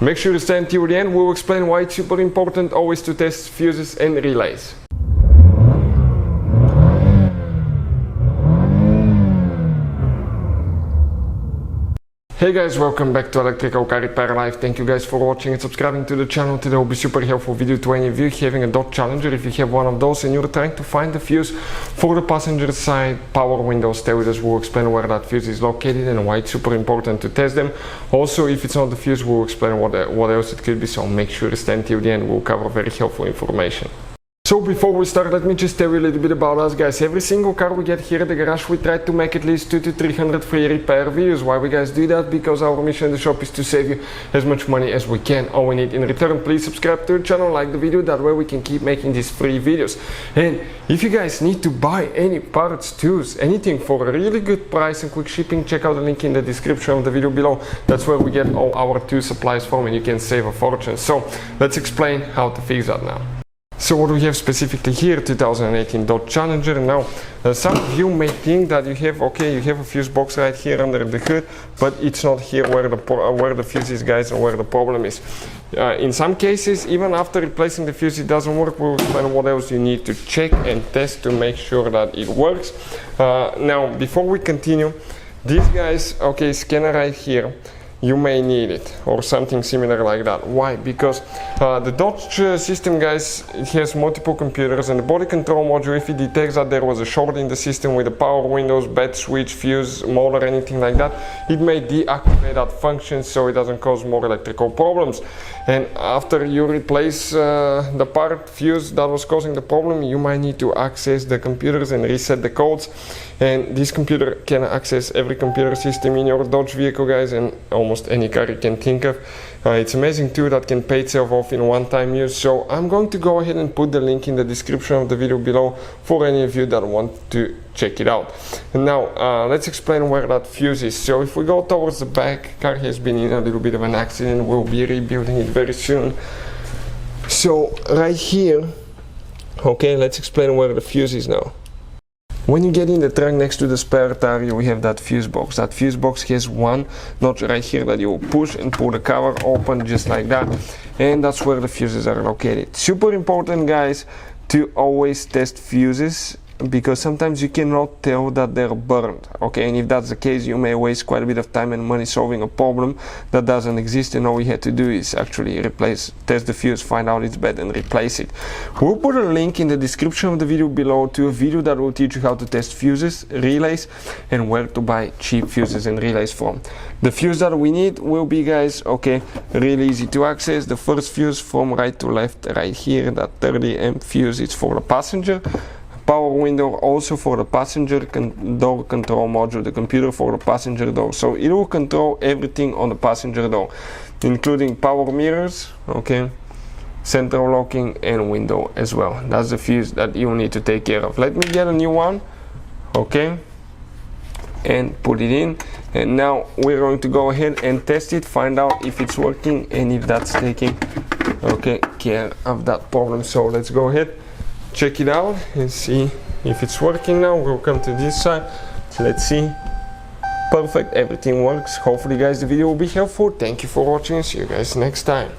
Make sure to stay until the end. We'll explain why it's super important always to test fuses and relays. Hey guys, welcome back to Electrical Car Repair Live. Thank you guys for watching and subscribing to the channel. Today will be super helpful video to any of you having a Dodge Challenger. If you have one of those and you're trying to find the fuse for the passenger side power windows, stay with us. We'll explain where that fuse is located and why it's super important to test them. Also, if it's not the fuse, we'll explain what else it could be, so make sure to stay until the end. We'll cover very helpful information. So before we start, let me just tell you a little bit about us, guys. Every single car we get here at the garage, we try to make at least 200 to 300 free repair videos. Why we guys do that? Because our mission in the shop is to save you as much money as we can. All we need in return, please subscribe to the channel, like the video, that way we can keep making these free videos. And if you guys need to buy any parts, tools, anything for a really good price and quick shipping, check out the link in the description of the video below. That's where we get all our tool supplies from and you can save a fortune. So let's explain how to fix that now. So what we have specifically here, 2018 Dodge Challenger. Now, some of you may think that you have a fuse box right here under the hood, but it's not here where the fuse is, guys, and where the problem is. In some cases, even after replacing the fuse, it doesn't work. We'll explain what else you need to check and test to make sure that it works. Now, before we continue, these guys, scanner right here, you may need it or something similar like that. Why? Because the Dodge system, guys, it has multiple computers, and the body control module, if it detects that there was a short in the system with the power windows, bed switch, fuse, motor, anything like that, it may deactivate that function so it doesn't cause more electrical problems. And after you replace the part fuse that was causing the problem, you might need to access the computers and reset the codes. And this computer can access every computer system in your Dodge vehicle, guys, and almost any car you can think of. It's amazing tool that can pay itself off in one-time use. So I'm going to go ahead and put the link in the description of the video below for any of you that want to check it out. And now let's explain where that fuse is. So if we go towards the back, car has been in a little bit of an accident. We'll be rebuilding it very soon. So right here, let's explain where the fuse is now. When you get in the truck next to the spare tire, we have that fuse box. That fuse box has one notch right here that you will push and pull the cover open just like that. And that's where the fuses are located. Super important, guys, to always test fuses, because sometimes you cannot tell that they're burned, and if that's the case, you may waste quite a bit of time and money solving a problem that doesn't exist, and all we had to do is actually test the fuse, find out it's bad, and replace it. We'll put a link in the description of the video below to a video that will teach you how to test fuses, relays, and where to buy cheap fuses and relays from. The fuse that we need will be, guys, really easy to access. The first fuse from right to left right here, that 30 amp fuse, it's for the passenger. Power window also for the passenger door control module, the computer for the passenger door. So it will control everything on the passenger door, including power mirrors, central locking, and window as well. That's the fuse that you need to take care of. Let me get a new one, and put it in. And now we're going to go ahead and test it, find out if it's working and if that's taking care of that problem. So let's go ahead, check it out and see if it's working now. We'll come to this side. Let's see. Perfect, everything works. Hopefully, guys, the video will be helpful. Thank you for watching. See you guys next time.